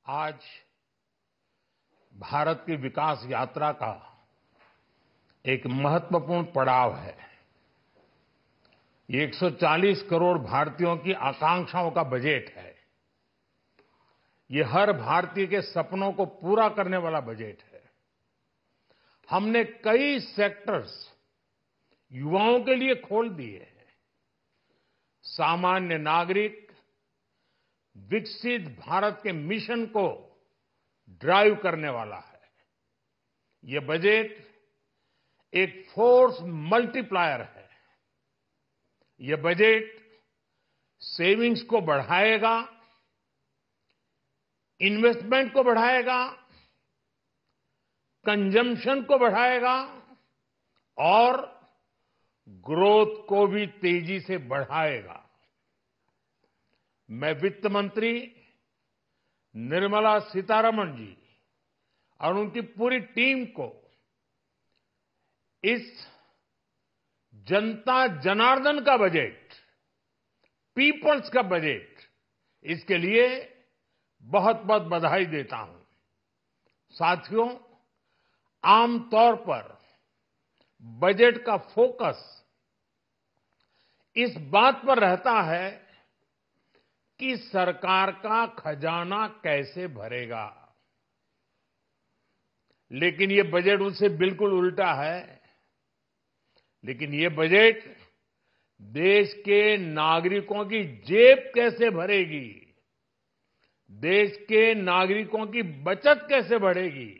आज भारत की विकास यात्रा का एक महत्वपूर्ण पड़ाव है। ये 140 करोड़ भारतीयों की आकांक्षाओं का बजट है। ये हर भारतीय के सपनों को पूरा करने वाला बजट है। हमने कई सेक्टर्स युवाओं के लिए खोल दिए हैं। सामान्य नागरिक विकसित भारत के मिशन को ड्राइव करने वाला है। ये बजट एक फोर्स मल्टीप्लायर है। ये बजट सेविंग्स को बढ़ाएगा, इन्वेस्टमेंट को बढ़ाएगा, कंजम्पशन को बढ़ाएगा और ग्रोथ को भी तेजी से बढ़ाएगा। मैं वित्त मंत्री निर्मला सीतारमण जी और उनकी पूरी टीम को इस जनता जनार्दन का बजट, पीपल्स का बजट, इसके लिए बहुत बहुत बधाई देता हूं। साथियों, आमतौर पर बजट का फोकस इस बात पर रहता है कि सरकार का खजाना कैसे भरेगा, लेकिन ये बजट उससे बिल्कुल उल्टा है। लेकिन ये बजट देश के नागरिकों की जेब कैसे भरेगी, देश के नागरिकों की बचत कैसे बढ़ेगी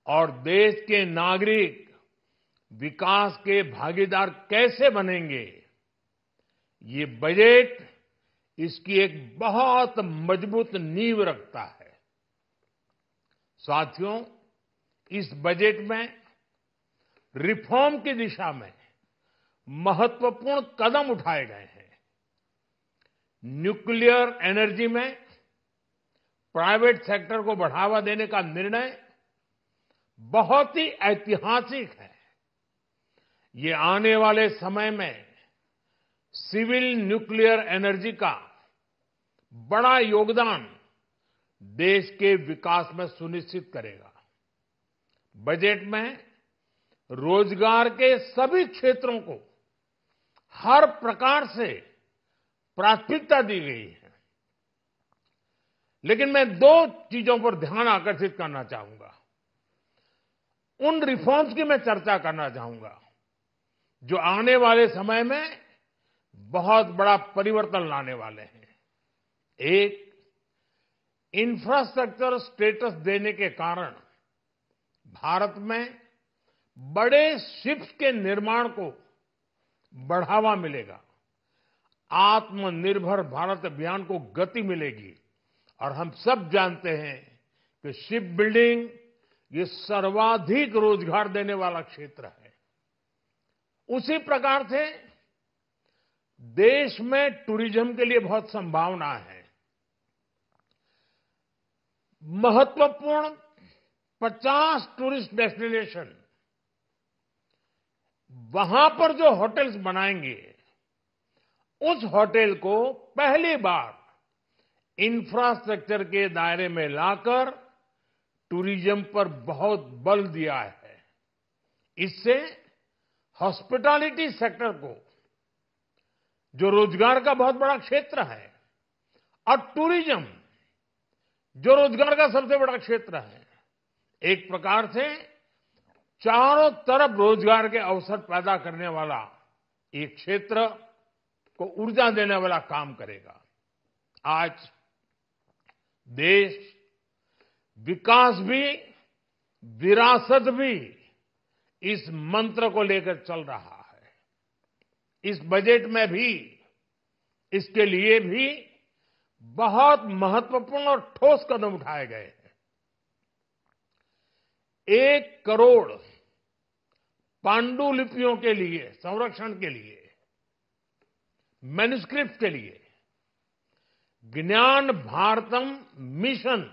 और देश के नागरिक विकास के भागीदार कैसे बनेंगे, ये बजट इसकी एक बहुत मजबूत नींव रखता है। साथियों, इस बजट में रिफॉर्म की दिशा में महत्वपूर्ण कदम उठाए गए हैं। न्यूक्लियर एनर्जी में प्राइवेट सेक्टर को बढ़ावा देने का निर्णय बहुत ही ऐतिहासिक है। ये आने वाले समय में सिविल न्यूक्लियर एनर्जी का बड़ा योगदान देश के विकास में सुनिश्चित करेगा। बजट में रोजगार के सभी क्षेत्रों को हर प्रकार से प्राथमिकता दी गई है। लेकिन मैं दो चीजों पर ध्यान आकर्षित करना चाहूंगा। उन रिफॉर्म्स की मैं चर्चा करना चाहूंगा जो आने वाले समय में बहुत बड़ा परिवर्तन लाने वाले हैं। एक, इंफ्रास्ट्रक्चर स्टेटस देने के कारण भारत में बड़े शिप्स के निर्माण को बढ़ावा मिलेगा। आत्मनिर्भर भारत अभियान को गति मिलेगी और हम सब जानते हैं कि शिप बिल्डिंग ये सर्वाधिक रोजगार देने वाला क्षेत्र है। उसी प्रकार से देश में टूरिज्म के लिए बहुत संभावना है। महत्वपूर्ण 50 टूरिस्ट डेस्टिनेशन, वहां पर जो होटल्स बनाएंगे, उस होटल को पहली बार इंफ्रास्ट्रक्चर के दायरे में लाकर टूरिज्म पर बहुत बल दिया है। इससे हॉस्पिटैलिटी सेक्टर को, जो रोजगार का बहुत बड़ा क्षेत्र है, और टूरिज्म जो रोजगार का सबसे बड़ा क्षेत्र है, एक प्रकार से चारों तरफ रोजगार के अवसर पैदा करने वाला एक क्षेत्र को ऊर्जा देने वाला काम करेगा। आज देश विकास भी, विरासत भी, इस मंत्र को लेकर चल रहा है। इस बजट में भी इसके लिए भी बहुत महत्वपूर्ण और ठोस कदम उठाए गए हैं। 1 करोड़ पांडुलिपियों के लिए संरक्षण के लिए, मैन्युस्क्रिप्ट के लिए ज्ञान भारतम मिशन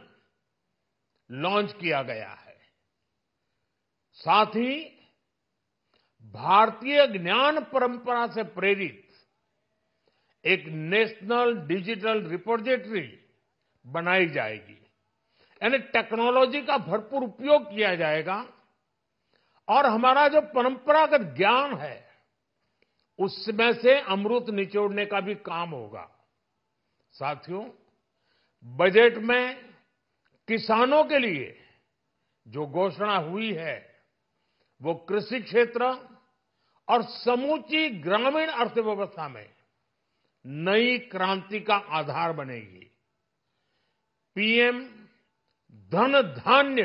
लॉन्च किया गया है। साथ ही भारतीय ज्ञान परंपरा से प्रेरित एक नेशनल डिजिटल रिपोजिटरी बनाई जाएगी। यानी टेक्नोलॉजी का भरपूर उपयोग किया जाएगा और हमारा जो परंपरागत ज्ञान है उसमें से अमृत निचोड़ने का भी काम होगा। साथियों, बजट में किसानों के लिए जो घोषणा हुई है वो कृषि क्षेत्र और समूची ग्रामीण अर्थव्यवस्था में नई क्रांति का आधार बनेगी। पीएम धन धान्य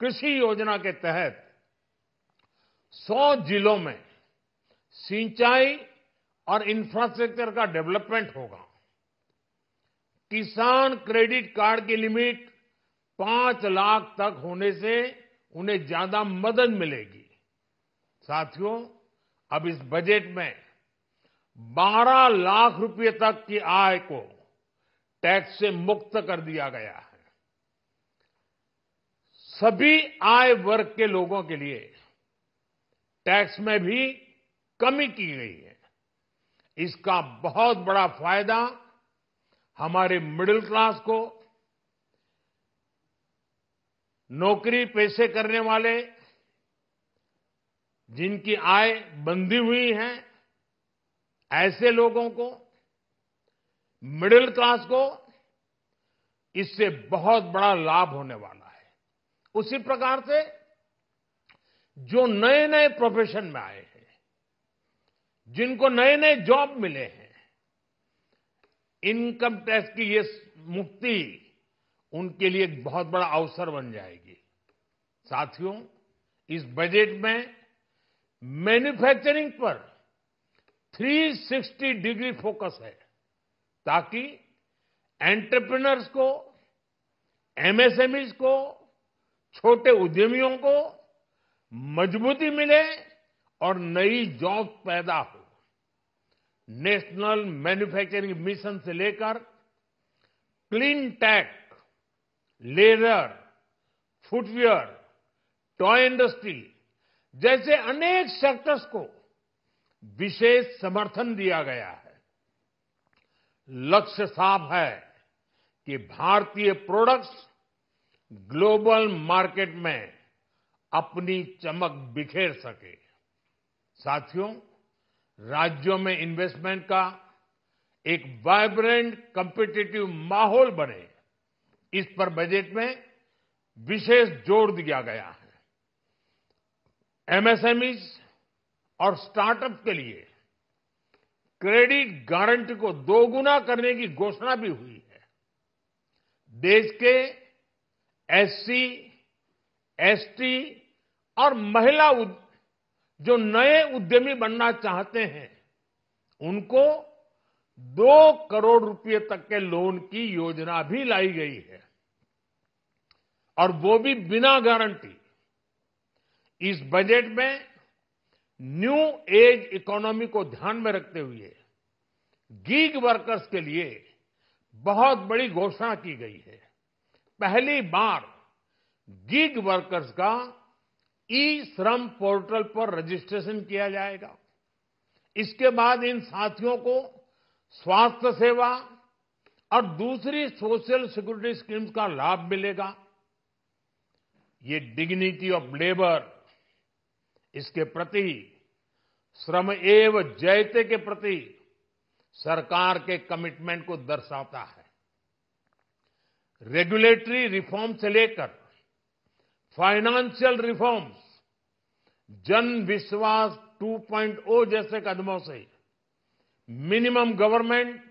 कृषि योजना के तहत 100 जिलों में सिंचाई और इंफ्रास्ट्रक्चर का डेवलपमेंट होगा। किसान क्रेडिट कार्ड की लिमिट 5 लाख तक होने से उन्हें ज्यादा मदद मिलेगी। साथियों, अब इस बजट में 12 लाख रुपए तक की आय को टैक्स से मुक्त कर दिया गया है। सभी आय वर्ग के लोगों के लिए टैक्स में भी कमी की गई है। इसका बहुत बड़ा फायदा हमारे मिडिल क्लास को, नौकरी पेशे करने वाले जिनकी आय बंधी हुई है ऐसे लोगों को, मिडिल क्लास को इससे बहुत बड़ा लाभ होने वाला है। उसी प्रकार से जो नए नए प्रोफेशन में आए हैं, जिनको नए नए जॉब मिले हैं, इनकम टैक्स की ये मुक्ति उनके लिए एक बहुत बड़ा अवसर बन जाएगी। साथियों, इस बजट में मैन्युफैक्चरिंग पर 360 डिग्री फोकस है ताकि एंटरप्रेन्योर्स को, एमएसएमईज को, छोटे उद्यमियों को मजबूती मिले और नई जॉब पैदा हो। नेशनल मैन्युफैक्चरिंग मिशन से लेकर clean tech, leather, footwear, toy industry जैसे अनेक सेक्टर्स को विशेष समर्थन दिया गया है। लक्ष्य साफ है कि भारतीय प्रोडक्ट्स ग्लोबल मार्केट में अपनी चमक बिखेर सके। साथियों, राज्यों में इन्वेस्टमेंट का एक वाइब्रेंट कॉम्पिटिटिव माहौल बने, इस पर बजट में विशेष जोर दिया गया है। एमएसएमईज और स्टार्टअप के लिए क्रेडिट गारंटी को दोगुना करने की घोषणा भी हुई है। देश के एससी, एसटी और महिला जो नए उद्यमी बनना चाहते हैं उनको 2 करोड़ रुपए तक के लोन की योजना भी लाई गई है और वो भी बिना गारंटी। इस बजट में न्यू एज इकोनॉमी को ध्यान में रखते हुए गीग वर्कर्स के लिए बहुत बड़ी घोषणा की गई है। पहली बार गीग वर्कर्स का ई श्रम पोर्टल पर रजिस्ट्रेशन किया जाएगा। इसके बाद इन साथियों को स्वास्थ्य सेवा और दूसरी सोशल सिक्योरिटी स्कीम्स का लाभ मिलेगा। ये डिग्निटी ऑफ लेबर, इसके प्रति, श्रम एव जयते के प्रति सरकार के कमिटमेंट को दर्शाता है। रेगुलेटरी रिफॉर्म से लेकर फाइनेंशियल रिफॉर्म्स, जन विश्वास 2.0 जैसे कदमों से मिनिमम गवर्नमेंट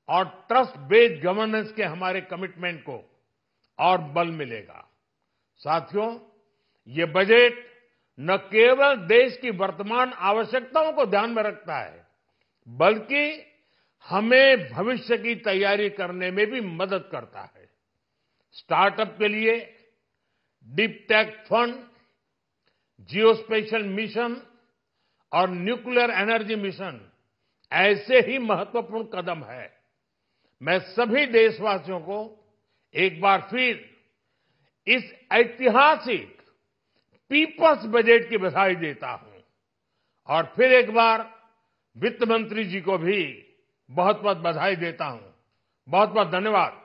और ट्रस्ट बेस्ड गवर्नेंस के हमारे कमिटमेंट को और बल मिलेगा। साथियों, ये बजट न केवल देश की वर्तमान आवश्यकताओं को ध्यान में रखता है बल्कि हमें भविष्य की तैयारी करने में भी मदद करता है। स्टार्टअप के लिए deep tech fund, geospatial mission और न्यूक्लियर एनर्जी मिशन ऐसे ही महत्वपूर्ण कदम है। मैं सभी देशवासियों को एक बार फिर इस ऐतिहासिक पीपल्स बजट की बधाई देता हूं और फिर एक बार वित्त मंत्री जी को भी बहुत बहुत बधाई देता हूं। बहुत बहुत धन्यवाद।